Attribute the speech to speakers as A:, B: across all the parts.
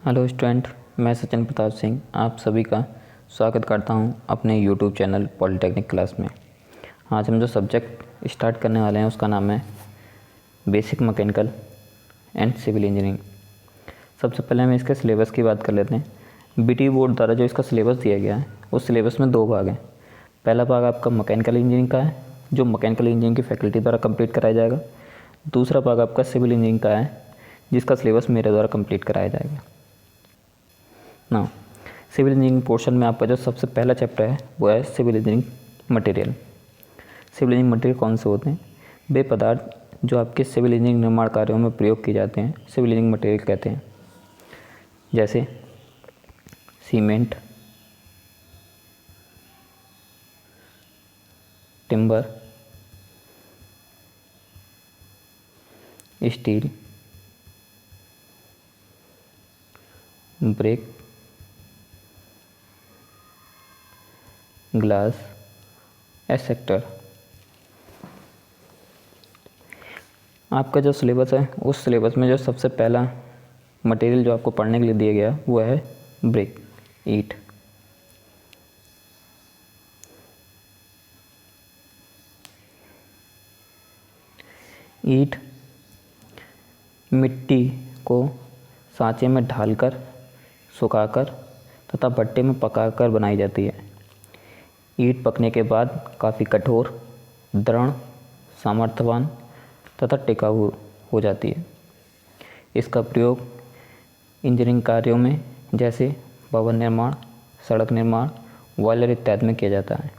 A: Hello student, मैं सचिन प्रताप सिंह आप सभी का स्वागत करता हूं अपने यूट्यूब चैनल पॉलिटेक्निक क्लास में। आज हम जो सब्जेक्ट स्टार्ट करने वाले हैं उसका नाम है basic mechanical and civil engineering. सबसे पहले हम इसके सिलेबस की बात कर लेते हैं। बीटी बोर्ड द्वारा जो इसका सिलेबस दिया गया है उस सिलेबस में 2 भाग हैं। पहला भाग आपका मैकेनिकल इंजीनियरिंग का है जो मैकेनिकल इंजीनियरिंग की फैकल्टी द्वारा कंप्लीट कराया जाएगा। दूसरा भाग आपका सिविल इंजीनियरिंग का है जिसका सिलेबस मेरे द्वारा कंप्लीट कराया जाएगा ना। सिविल इंजीनियरिंग पोर्शन में आपका जो सबसे पहला चैप्टर है वो है civil engineering material. Civil engineering material कौन से होते हैं? वे पदार्थ जो आपके सिविल इंजीनियरिंग निर्माण कार्यों में प्रयोग किए जाते हैं सिविल इंजीनियरिंग मटेरियल कहते हैं। जैसे cement, timber, steel, brick, glass, etcetera. आपका जो सिलेबस है उस सिलेबस में जो सबसे पहला मटेरियल जो आपको पढ़ने के लिए दिया गया वो है ब्रिक, ईंट। ईंट मिट्टी को सांचे में ढालकर, सुखाकर तथा भट्टे में पकाकर बनाई जाती है। ईंट पकने के बाद काफ़ी कठोर, दृढ़, सामर्थ्यवान तथा टिकाऊ हो जाती है। इसका प्रयोग इंजीनियरिंग कार्यों में जैसे भवन निर्माण, सड़क निर्माण, बॉयलर इत्यादि में किया जाता है।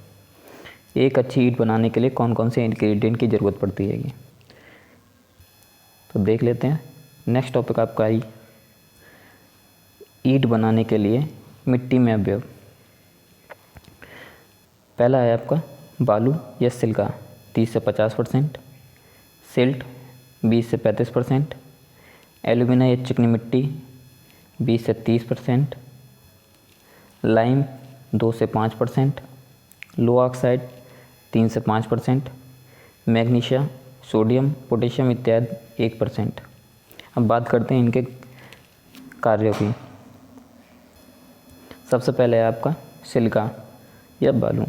A: एक अच्छी ईंट बनाने के लिए कौन कौन से इंग्रेडिएंट की ज़रूरत पड़ती है तो देख लेते हैं। नेक्स्ट टॉपिक आपका आई ईंट बनाने के लिए मिट्टी में अवयव। पहला है आपका बालू या सिलिका 30 से 50%, सिल्ट 20 से 35%, एल्यूमिना या चिकनी मिट्टी 20 से 30%, लाइम 2 से 5%, लो ऑक्साइड 3 से 5%, मैग्नीशिया, सोडियम, पोटेशियम इत्यादि 1%। अब बात करते हैं इनके कार्यों की। सबसे पहले है आपका सिलिका या बालू।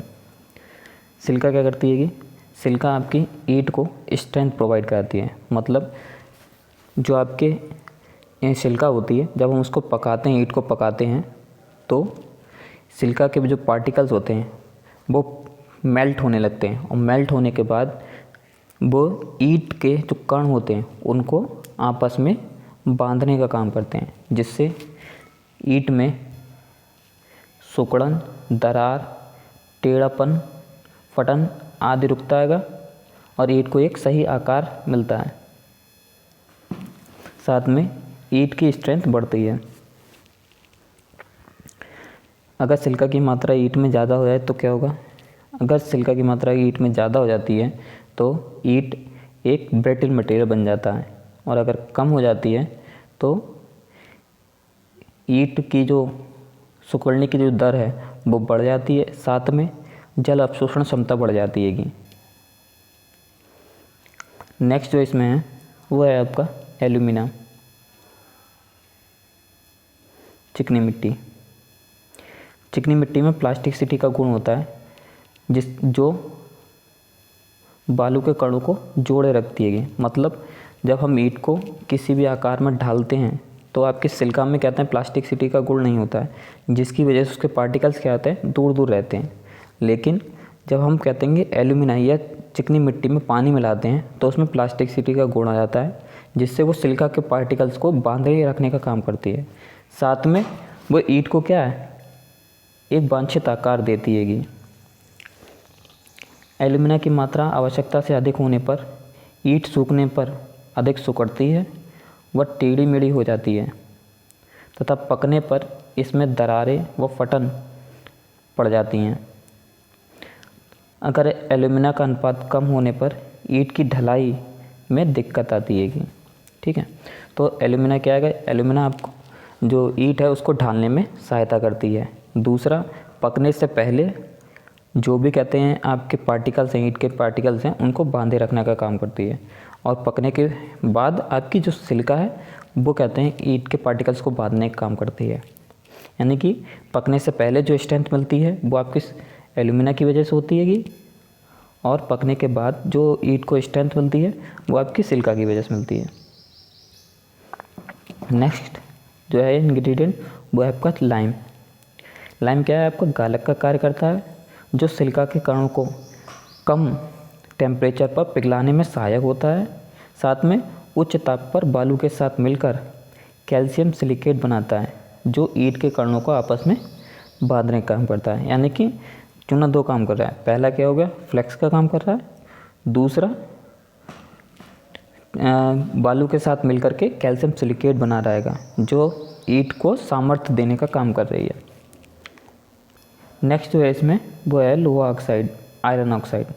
A: सिलिका क्या करती है कि सिलिका आपकी ईंट को स्ट्रेंथ प्रोवाइड कराती है। मतलब जो आपके सिलिका होती है जब हम उसको पकाते हैं, ईंट को पकाते हैं तो सिलिका के जो पार्टिकल्स होते हैं वो मेल्ट होने लगते हैं और मेल्ट होने के बाद वो ईंट के जो कण होते हैं उनको आपस में बांधने का काम करते हैं, जिससे ईंट में सिकुड़न, दरार, टेढ़ापन, फटन आदि रुकता है और ईंट को एक सही आकार मिलता है। साथ में ईंट की स्ट्रेंथ बढ़ती है। अगर सिलिका की मात्रा ईंट में ज़्यादा हो जाए तो क्या होगा? अगर सिलिका की मात्रा ईंट में ज़्यादा हो जाती है तो ईंट एक ब्रिटल मटेरियल बन जाता है, और अगर कम हो जाती है तो ईंट की जो सिकुड़ने की जो दर है वो बढ़ जाती है। साथ में जल अवशोषण क्षमता बढ़ जाती है। नेक्स्ट जो इसमें है वो है आपका एल्यूमिना, चिकनी मिट्टी। चिकनी मिट्टी में प्लास्टिसिटी का गुण होता है जो बालू के कणों को जोड़े रखती है। मतलब जब हम ईंट को किसी भी आकार में ढालते हैं तो आपके सिलिका में कहते हैं प्लास्टिसिटी का गुण नहीं होता है, जिसकी वजह से उसके पार्टिकल्स क्या होते हैं, दूर दूर रहते हैं। लेकिन जब हम कहते हैं एल्यूमिना या चिकनी मिट्टी में पानी मिलाते हैं तो उसमें प्लास्टिसिटी का गुण आ जाता है, जिससे वो सिलिका के पार्टिकल्स को बांधे रखने का काम करती है। साथ में वो ईंट को क्या है, एक वांछित आकार देती है। एल्यूमिना की मात्रा आवश्यकता से अधिक होने पर ईंट सूखने पर अधिक सिकुड़ती है, वह टेढ़ी मेढ़ी हो जाती है तथा पकने पर इसमें दरारें व फटन पड़ जाती हैं। अगर एल्यूमिना का अनुपात कम होने पर ईंट की ढलाई में दिक्कत आती है। ठीक है, तो एल्यूमिना क्या है? एल्यूमिना आपको जो ईंट है उसको ढालने में सहायता करती है। दूसरा, पकने से पहले जो भी कहते हैं आपके पार्टिकल्स हैं, ईंट के पार्टिकल्स हैं, उनको बांधे रखने का काम करती है। और पकने के बाद आपकी जो सिलिका है वो कहते हैं ईंट के पार्टिकल्स को बांधने का काम करती है। यानी कि पकने से पहले जो स्ट्रेंथ मिलती है वो आपकी एल्यूमिना की वजह से होती है, और पकने के बाद जो ईंट को स्ट्रेंथ मिलती है वो आपकी सिलिका की वजह से मिलती है। नेक्स्ट जो है इंग्रेडिएंट वो है आपका लाइम। लाइम क्या है, आपका गालक का कार्य करता है, जो सिलिका के कणों को कम टेम्परेचर पर पिघलाने में सहायक होता है। साथ में उच्च ताप पर बालू के साथ मिलकर कैल्शियम सिलिकेट बनाता है, जो ईंट के कणों को आपस में बांधने का काम करता है। यानी कि चूना दो काम कर रहा है। पहला क्या हो गया, फ्लेक्स का काम कर रहा है, दूसरा बालू के साथ मिलकर के कैल्शियम सिलिकेट बना रहेगा, जो ईंट को सामर्थ्य देने का काम कर रही है। नेक्स्ट जो है इसमें वो है लोहा oxide, iron oxide.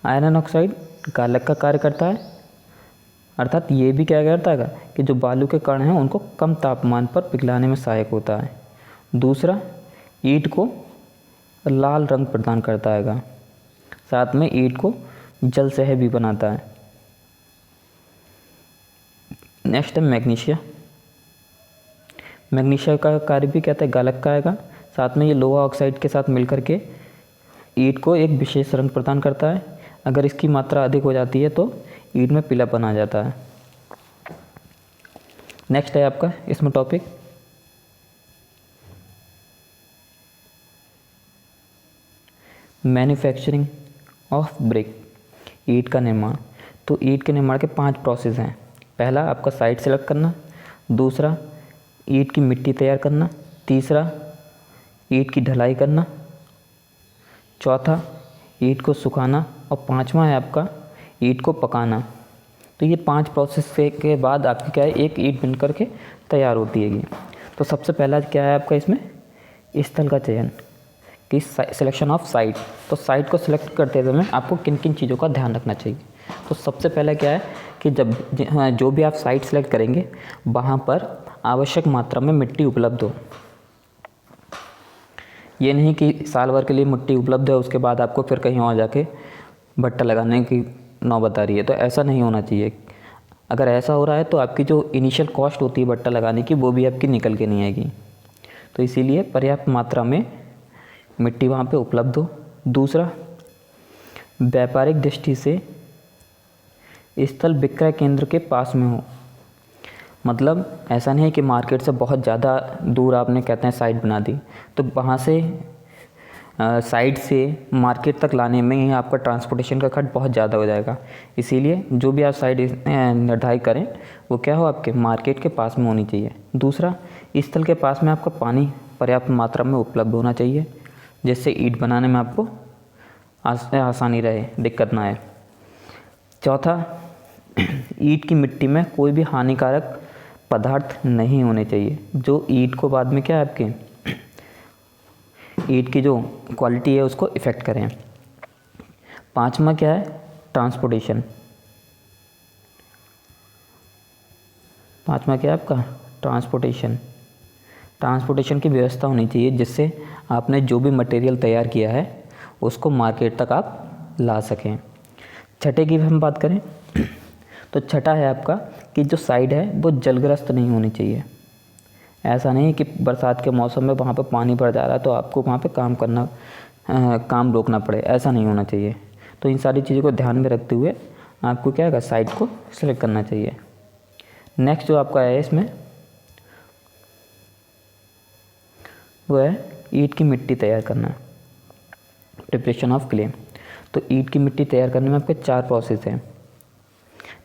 A: Iron oxide गालक का कार्य करता है, अर्थात ये भी क्या करता है कि जो बालू के कण हैं उनको कम तापमान पर पिघलाने में सहायक होता है। दूसरा, ईंट को लाल रंग प्रदान करता है, साथ में ईंट को जल सह भी बनाता है। नेक्स्ट है मैग्नीशिया। मैग्नीशिया का कार्य भी कहते हैं गालक का आएगा, साथ में ये लोहा ऑक्साइड के साथ मिलकर के ईंट को एक विशेष रंग प्रदान करता है। अगर इसकी मात्रा अधिक हो जाती है तो ईंट में पीलापन आ जाता है। नेक्स्ट है आपका इसमें टॉपिक मैन्युफैक्चरिंग ऑफ ब्रिक, ईंट का निर्माण। तो ईंट के निर्माण के 5 प्रोसेस हैं। पहला आपका साइट सेलेक्ट करना, दूसरा ईंट की मिट्टी तैयार करना, तीसरा ईंट की ढलाई करना, चौथा ईंट को सुखाना, और पांचवा है आपका ईंट को पकाना। तो ये 5 प्रोसेस के बाद आपकी क्या है, एक ईंट बन करके तैयार होती है। तो सबसे पहला क्या है आपका इसमें स्थल का चयन, कि सिलेक्शन ऑफ साइट। तो साइट को सिलेक्ट करते समय आपको किन किन चीज़ों का ध्यान रखना चाहिए। तो सबसे पहला क्या है कि जब जो भी आप साइट सेलेक्ट करेंगे वहाँ पर आवश्यक मात्रा में मिट्टी उपलब्ध हो। ये नहीं कि साल भर के लिए मिट्टी उपलब्ध है, उसके बाद आपको फिर कहीं और जाके भट्टा लगाने की नौबत आ रही है, तो ऐसा नहीं होना चाहिए। अगर ऐसा हो रहा है तो आपकी जो इनिशियल कॉस्ट होती है भट्टा लगाने की वो भी आपकी निकल के नहीं आएगी। तो इसीलिए पर्याप्त मात्रा में मिट्टी वहाँ पे उपलब्ध हो। दूसरा, व्यापारिक दृष्टि से स्थल विक्रय केंद्र के पास में हो। मतलब ऐसा नहीं है कि मार्केट से बहुत ज़्यादा दूर आपने कहते हैं साइट बना दी, तो वहाँ से साइट से मार्केट तक लाने में ही आपका ट्रांसपोर्टेशन का खर्च बहुत ज़्यादा हो जाएगा। इसीलिए जो भी आप साइट निर्धारित करें वो क्या हो, आपके मार्केट के पास में होनी चाहिए। दूसरा, स्थल के पास में आपका पानी पर्याप्त मात्रा में उपलब्ध होना चाहिए, जिससे ईंट बनाने में आपको आसानी रहे, दिक्कत ना आए। चौथा, ईंट की मिट्टी में कोई भी हानिकारक पदार्थ नहीं होने चाहिए, जो ईंट को बाद में क्या है आपके ईंट की जो क्वालिटी है उसको इफ़ेक्ट करें। पांचवा क्या है, ट्रांसपोर्टेशन। पांचवा क्या है आपका ट्रांसपोर्टेशन की व्यवस्था होनी चाहिए, जिससे आपने जो भी मटेरियल तैयार किया है उसको मार्केट तक आप ला सकें। छठे की हम बात करें तो छठा है आपका कि जो साइड है वो जलग्रस्त नहीं होनी चाहिए। ऐसा नहीं कि बरसात के मौसम में वहाँ पे पानी भर जा रहा है तो आपको वहाँ पे काम रोकना पड़े, ऐसा नहीं होना चाहिए। तो इन सारी चीज़ों को ध्यान में रखते हुए आपको क्या है साइट को सिलेक्ट करना चाहिए। नेक्स्ट जो आपका है इसमें वो है ईंट की मिट्टी तैयार करना, प्रिपरेशन ऑफ क्ले। तो ईंट की मिट्टी तैयार करने में आपके 4 प्रोसेस हैं।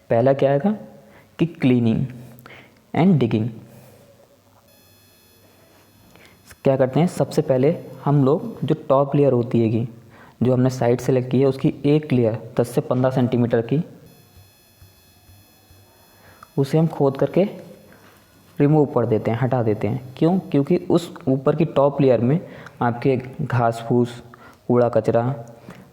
A: पहला क्या आएगा कि क्लीनिंग एंड डिगिंग। क्या करते हैं, सबसे पहले हम लोग जो टॉप लेयर होती है जो हमने साइट सेलेक्ट की है उसकी एक लेयर 10 से 15 सेंटीमीटर की, उसे हम खोद करके रिमूव कर देते हैं, हटा देते हैं। क्यों? क्योंकि उस ऊपर की टॉप लेयर में आपके घास फूस, कूड़ा कचरा,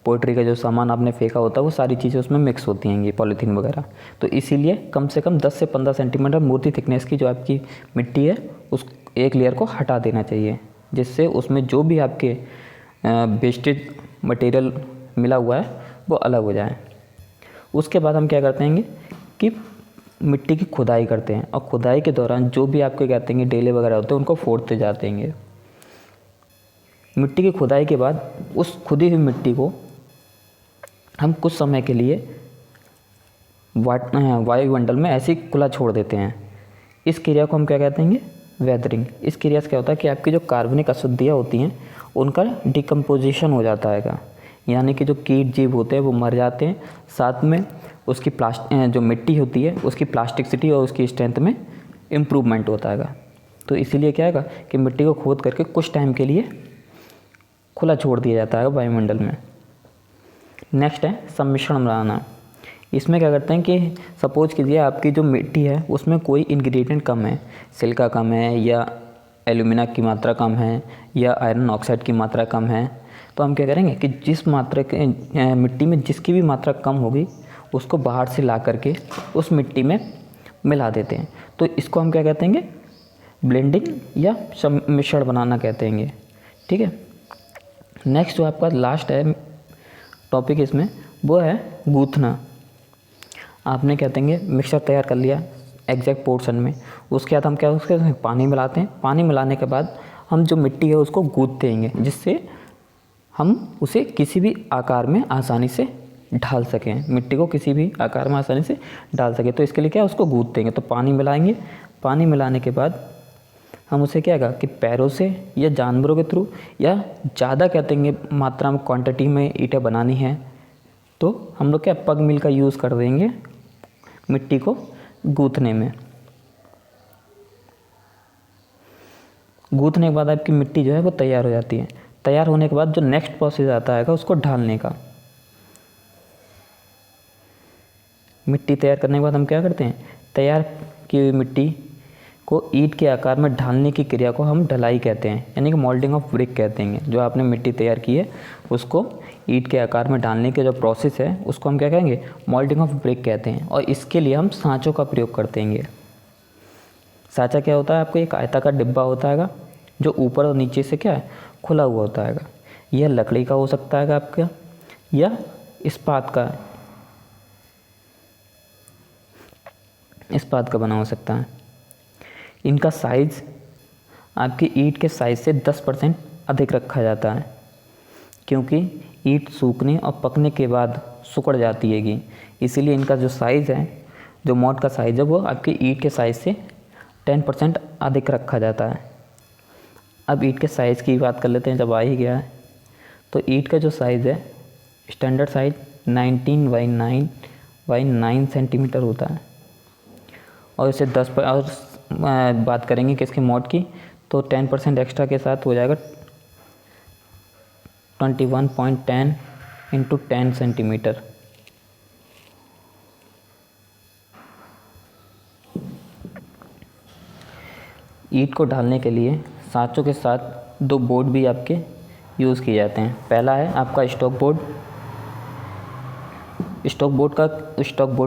A: पोल्ट्री का जो सामान आपने फेंका होता है वो सारी चीज़ें उसमें मिक्स होती हैं, ये पॉलीथीन वगैरह। तो इसीलिए कम से कम 10 से 15 सेंटीमीटर मूर्ति थिकनेस की जो आपकी मिट्टी है उस एक लेयर को हटा देना चाहिए, जिससे उसमें जो भी आपके वेस्टेज मटेरियल मिला हुआ है वो अलग हो जाए। उसके बाद हम क्या करते हैं कि मिट्टी की खुदाई करते हैं और खुदाई के दौरान जो भी आपके कहते हैं डेले वगैरह होते हैं उनको फोड़ते जाते हैं। मिट्टी की खुदाई के बाद उस खुदी हुई मिट्टी को हम कुछ समय के लिए वायुमंडल में ऐसे ही खुला छोड़ देते हैं। इस क्रिया को हम क्या कहते हैं? वेदरिंग। इस क्रिया से क्या होता है कि आपकी जो कार्बनिक अशुद्धियाँ होती हैं उनका डिकम्पोजिशन हो जाता है, यानी कि जो कीट जीव होते हैं वो मर जाते हैं, साथ में उसकी जो मिट्टी होती है उसकी प्लास्टिसिटी और उसकी स्ट्रेंथ में इम्प्रूवमेंट होता है। तो इसीलिए क्या है कि मिट्टी को खोद करके कुछ टाइम के लिए खुला छोड़ दिया जाता है वायुमंडल में। नेक्स्ट है सम्मिश्रण बनाना। इसमें क्या करते हैं कि सपोज कीजिए आपकी जो मिट्टी है उसमें कोई इंग्रेडिएंट कम है, सिलिका कम है या एल्यूमिना की मात्रा कम है या आयरन ऑक्साइड की मात्रा कम है, तो हम क्या करेंगे कि जिस मात्रा के मिट्टी में जिसकी भी मात्रा कम होगी उसको बाहर से ला करके उस मिट्टी में मिला देते हैं। तो इसको हम क्या कहते हैं? ब्लेंडिंग या सम्मिश्रण बनाना कहते हैं। ठीक है। नेक्स्ट जो आपका लास्ट है टॉपिक इसमें वो है गूँथना। आपने कहते हैं मिक्सचर तैयार कर लिया एग्जैक्ट पोर्शन में, उसके बाद हम क्या उसके पानी मिलाते हैं। पानी मिलाने के बाद हम जो मिट्टी है उसको गूँथते हैं जिससे हम उसे किसी भी आकार में आसानी से ढाल सकें, मिट्टी को किसी भी आकार में आसानी से डाल सकें। तो इसके लिए क्या उसको गूँथते हैं। तो पानी मिलाएंगे, पानी मिलाने के बाद हम उसे क्या कि पैरों से या जानवरों के थ्रू या ज़्यादा कहते हैं मात्रा में क्वांटिटी में ईंटें बनानी है तो हम लोग क्या पग मिल का यूज़ कर देंगे मिट्टी को गूँथने में। गूँथने के बाद आपकी मिट्टी जो है वो तैयार हो जाती है। तैयार होने के बाद जो नेक्स्ट प्रोसेस आता है उसको ढालने का। मिट्टी तैयार करने के बाद हम क्या करते हैं? तैयार की हुई मिट्टी को ईंट के आकार में ढालने की क्रिया को हम ढलाई कहते हैं, यानी कि मोल्डिंग ऑफ ब्रिक कहते हैं। जो आपने मिट्टी तैयार की है उसको ईंट के आकार में डालने के जो प्रोसेस है उसको हम क्या कहेंगे? मोल्डिंग ऑफ ब्रिक कहते हैं। और इसके लिए हम सांचों का प्रयोग करते हैं। सांचा क्या होता है? आपको एक आयताकार डिब्बा होता है जो ऊपर और नीचे से क्या है खुला हुआ होता है। यह लकड़ी का हो सकता है आपका या इस्पात का बना हो सकता है। इनका साइज़ आपकी ईंट के साइज़ से 10% अधिक रखा जाता है क्योंकि ईंट सूखने और पकने के बाद सिकुड़ जाती है, इसीलिए इनका जो साइज़ है, जो मोड का साइज़ है वो आपकी ईंट के साइज़ से 10% अधिक रखा जाता है। अब ईंट के साइज़ की बात कर लेते हैं। जब आ ही गया है तो ईंट का जो साइज़ है स्टैंडर्ड साइज 19 सेंटीमीटर होता है और इसे 10 पर और बात करेंगे किसके मोड की तो 10% एक्स्ट्रा के साथ हो जाएगा 21.10 इंटू 10 सेंटीमीटर। ईंट को ढालने के लिए सांचों के साथ 2 बोर्ड भी आपके यूज़ किए जाते हैं। पहला है आपका स्टॉक बोर्ड। स्टॉक बोर्ड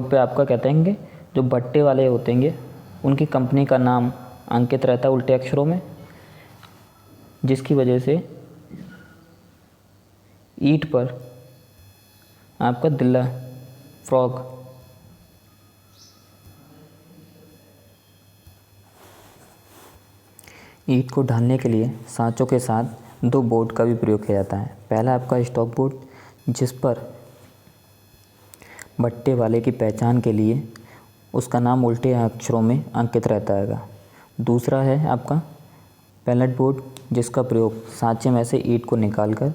A: पे आपका कहते हैं जो बट्टे वाले होते हैं उनकी कंपनी का नाम अंकित रहता है उल्टे अक्षरों में, जिसकी वजह से ईंट पर आपका दिल्ला फ्रॉग ईंट को ढालने के लिए सांचों के साथ 2 बोर्ड का भी प्रयोग किया जाता है। पहला आपका स्टॉक बोर्ड जिस पर बट्टे वाले की पहचान के लिए उसका नाम उल्टे अक्षरों में अंकित रहता है। दूसरा है आपका पैलेट बोर्ड जिसका प्रयोग सांचे में से ईंट को निकालकर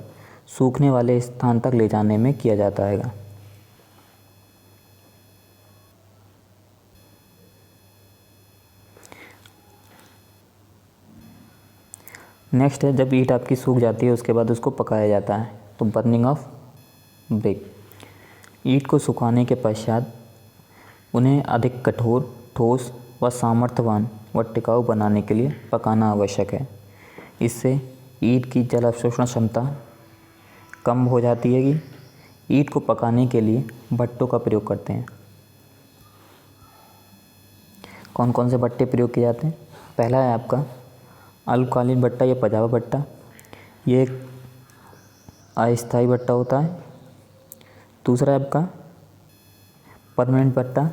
A: सूखने वाले स्थान तक ले जाने में किया जाता है। नेक्स्ट है जब ईंट आपकी सूख जाती है उसके बाद उसको पकाया जाता है तो बर्निंग ऑफ ब्रिक। ईंट को सुखाने के पश्चात उन्हें अधिक कठोर, ठोस व सामर्थ्यवान व टिकाऊ बनाने के लिए पकाना आवश्यक है। इससे ईंट की जल अवशोषण क्षमता कम हो जाती है। ईंट को पकाने के लिए भट्टों का प्रयोग करते हैं। कौन कौन से भट्टे प्रयोग किए जाते हैं? पहला है आपका अल्पकालीन भट्टा या पजावा भट्टा। ये एक अस्थायी भट्टा होता है। दूसरा है आपका परमानेंट भट्टा।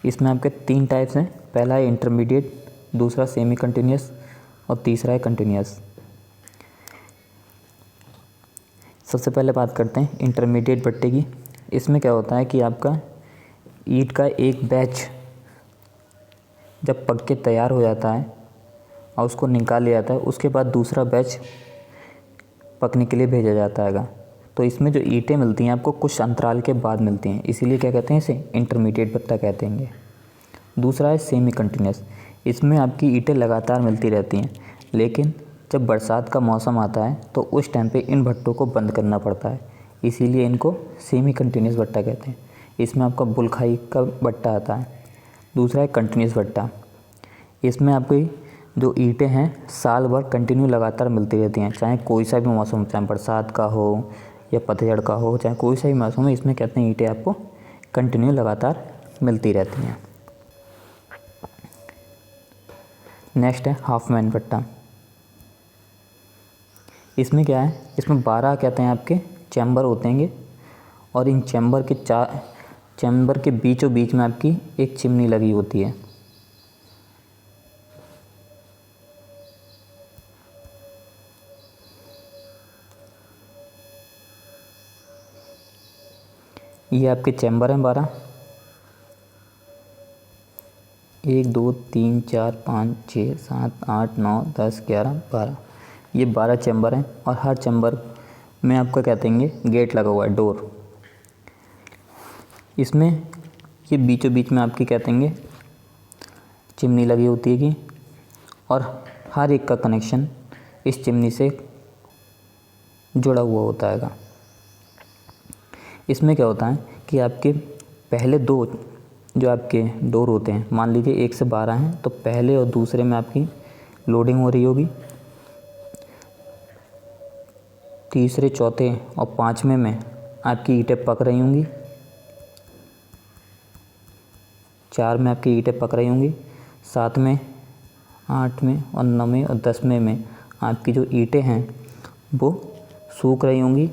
A: इसमें आपके 3 टाइप्स हैं। पहला है इंटरमीडिएट, दूसरा सेमी कंटिन्यूस और तीसरा है कंटिन्यूस। सबसे पहले बात करते हैं इंटरमीडिएट भट्टे की। इसमें क्या होता है कि आपका ईंट का एक बैच जब पक के तैयार हो जाता है और उसको निकाल लिया जाता है, उसके बाद दूसरा बैच पकने के लिए भेजा जाता है। तो इसमें जो ईंटें मिलती हैं आपको कुछ अंतराल के बाद मिलती हैं, इसीलिए क्या कहते हैं, इसे इंटरमीडिएट भट्टा कहते हैं। दूसरा है सेमी कंटिन्यूस। इसमें आपकी ईंटें लगातार मिलती रहती हैं, लेकिन जब बरसात का मौसम आता है तो उस टाइम पे इन भट्टों को बंद करना पड़ता है, इसीलिए इनको सेमी कंटिन्यूस भट्टा कहते हैं। इसमें आपका बुलखाई का भट्टा आता है। दूसरा है कंटिन्यूस भट्टा। इसमें आपकी जो ईंटें हैं साल भर कंटिन्यू लगातार मिलती रहती हैं, चाहे कोई सा भी मौसम हो, चाहे बरसात का हो या पतझड़ का हो, चाहे कोई सा भी मौसम हो, इसमें कहते हैं ईंटें आपको कंटिन्यू लगातार मिलती रहती हैं। नेक्स्ट है हाफमैन भट्टा। इसमें क्या है, इसमें 12 कहते हैं आपके चैम्बर होते हैं और इन चैम्बर के बीचों बीच में आपकी एक चिमनी लगी होती है। ये आपके चैम्बर हैं 12, 1 2 3 4 5 6 7 8 9 10 11 12, ये 12 चैम्बर हैं और हर चैम्बर में आपका कहते हैं गेट लगा हुआ है, डोर। इसमें ये बीचों बीच में आपकी कहते हैं चिमनी लगी होती है कि, और हर एक का कनेक्शन इस चिमनी से जुड़ा हुआ होता है। इसमें क्या होता है कि आपके पहले 2 जो आपके डोर होते हैं, मान लीजिए 1 से 12 हैं, तो पहले और दूसरे में आपकी लोडिंग हो रही होगी, तीसरे, चौथे और 5वें में आपकी ईंटें पक रही होंगी, 4 में आपकी ईंटें पक रही होंगी, 7वें, 8वें और 9वें और 10वें में आपकी जो ईंटें हैं वो सूख रही होंगी,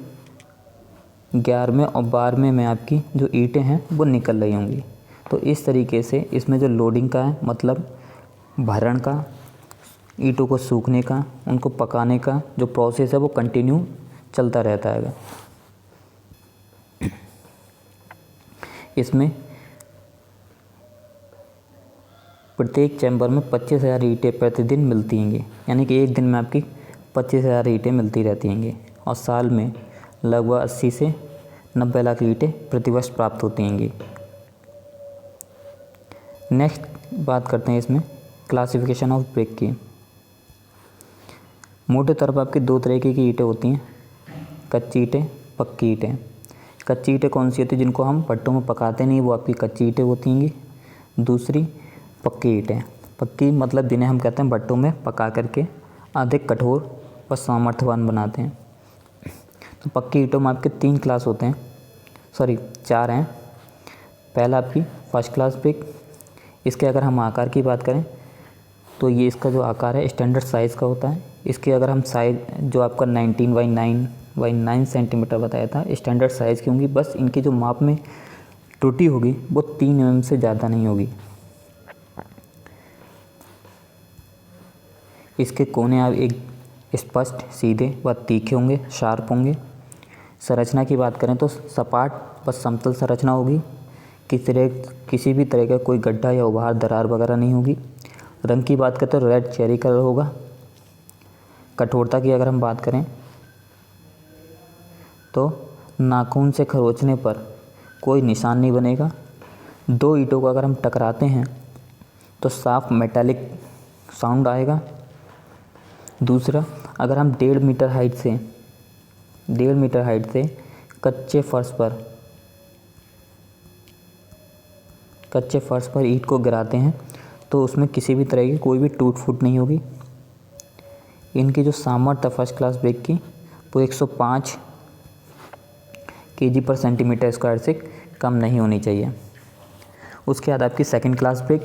A: 11वें और 12वें में आपकी जो ईंटें हैं वो निकल रही होंगी। तो इस तरीके से इसमें जो लोडिंग का है, मतलब भरण का, ईंटों को सूखने का, उनको पकाने का जो प्रोसेस है वो कंटिन्यू चलता रहता है। इसमें प्रत्येक चैम्बर में 25,000 ईंटें प्रतिदिन मिलती हैं, यानी कि एक दिन में आपकी 25,000 ईंटें मिलती रहती हैं और साल में लगभग 80 से 90 लाख ईंटें प्रतिवर्ष प्राप्त होती हैं। नेक्स्ट बात करते हैं इसमें क्लासिफिकेशन ऑफ ब्रिक की। मोटे तौर पर आपकी 2 तरीके की ईंटें होती हैं, कच्ची ईंटें, पक्की ईंटें। कच्ची ईंटें कौन सी होती हैं, जिनको हम भट्टों में पकाते नहीं, वो आपकी कच्ची ईंटें होती हैं। दूसरी पक्की ईंटें। पक्की मतलब जिन्हें हम कहते हैं भट्टों में पका करके अधिक कठोर और सामर्थ्यवान बनाते हैं। तो पक्की ईंटों में आपके 3 क्लास होते हैं, 4 हैं। पहला आपकी फर्स्ट क्लास ब्रिक। इसके अगर हम आकार की बात करें तो ये इसका जो आकार है स्टैंडर्ड साइज़ का होता है। इसके अगर हम साइज़ जो आपका 19 सेंटीमीटर बताया था, स्टैंडर्ड साइज़ की होंगी। बस इनकी जो माप में त्रुटि होगी वो 3 mm से ज़्यादा नहीं होगी। इसके कोने आप एक स्पष्ट, सीधे व तीखे होंगे, शार्प होंगे। संरचना की बात करें तो सपाट व समतल संरचना होगी, किसी भी तरह का कोई गड्ढा या उभार, दरार वगैरह नहीं होगी। रंग की बात करें तो रेड चेरी कलर होगा। कठोरता की अगर हम बात करें तो नाखून से खरोंचने पर कोई निशान नहीं बनेगा। 2 ईंटों को अगर हम टकराते हैं तो साफ मेटालिक साउंड आएगा। दूसरा, अगर हम 1.5 मीटर हाइट से कच्चे फर्श पर ईंट को गिराते हैं तो उसमें किसी भी तरह की कोई भी टूट फूट नहीं होगी। इनकी जो सामर्थ्य फर्स्ट क्लास ब्रिक की वो 105 kg पर सेंटीमीटर स्क्वायर से कम नहीं होनी चाहिए। उसके बाद आपकी सेकंड क्लास ब्रिक।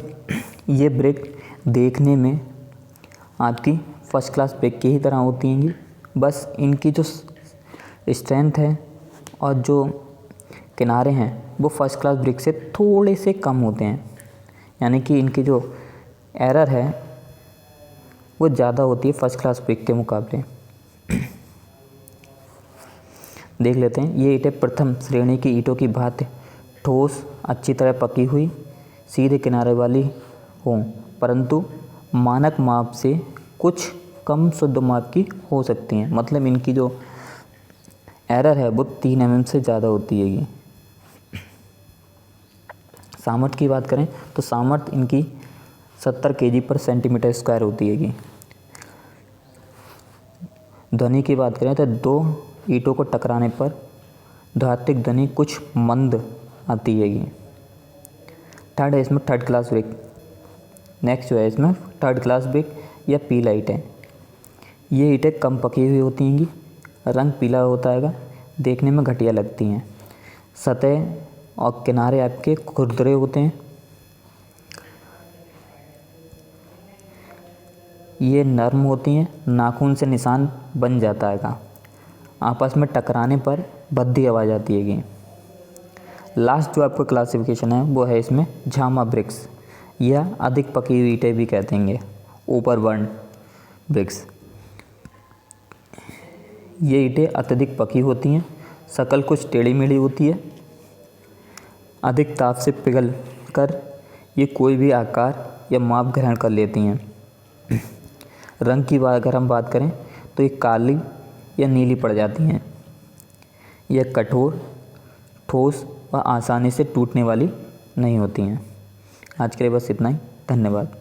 A: ये ब्रिक देखने में आपकी फर्स्ट क्लास ब्रिक की ही तरह होती हैं, बस इनकी जो स्ट्रेंथ है और जो किनारे हैं वो फर्स्ट क्लास ब्रिक से थोड़े से कम होते हैं। यानी कि इनकी जो एरर है वो ज़्यादा होती है फर्स्ट क्लास ब्रिक के मुकाबले। देख लेते हैं। ये ईंटें प्रथम श्रेणी की ईंटों की भांति ठोस, अच्छी तरह पकी हुई, सीधे किनारे वाली हों, परंतु मानक माप से कुछ कम शुद्ध माप की हो सकती हैं। मतलब इनकी जो एरर है वो 3 mm से ज़्यादा होती है। ये सामर्थ्य की बात करें तो सामर्थ्य इनकी 70 kg/cm² होती है। ध्वनि की बात करें तो 2 ईंटों को टकराने पर धात्विक ध्वनि कुछ मंद आती है। थर्ड है इसमें थर्ड क्लास ब्रिक। नेक्स्ट जो है इसमें थर्ड क्लास ब्रिक या पीला ईंट है। ये ईंटें कम पकी हुई होती हैं, रंग पीला होता है, देखने में घटिया लगती हैं। सतह और किनारे आपके खुरदरे होते हैं। ये नरम होती हैं, नाखून से निशान बन जाता है। आपस में टकराने पर भद्दी आवाज़ आती है। लास्ट जो आपका क्लासिफिकेशन है वो है इसमें झामा ब्रिक्स या अधिक पकी हुई ईंटें भी कहते हैं, ओवरबर्न ब्रिक्स। ये ईंटें अत्यधिक पकी होती हैं, शक्ल कुछ टेढ़ी मेढ़ी होती है, अधिक ताप से पिघल कर ये कोई भी आकार या माप ग्रहण कर लेती हैं। रंग की बात अगर हम बात करें तो ये काली या नीली पड़ जाती हैं। यह कठोर, ठोस व आसानी से टूटने वाली नहीं होती हैं। आज के लिए बस इतना ही। धन्यवाद।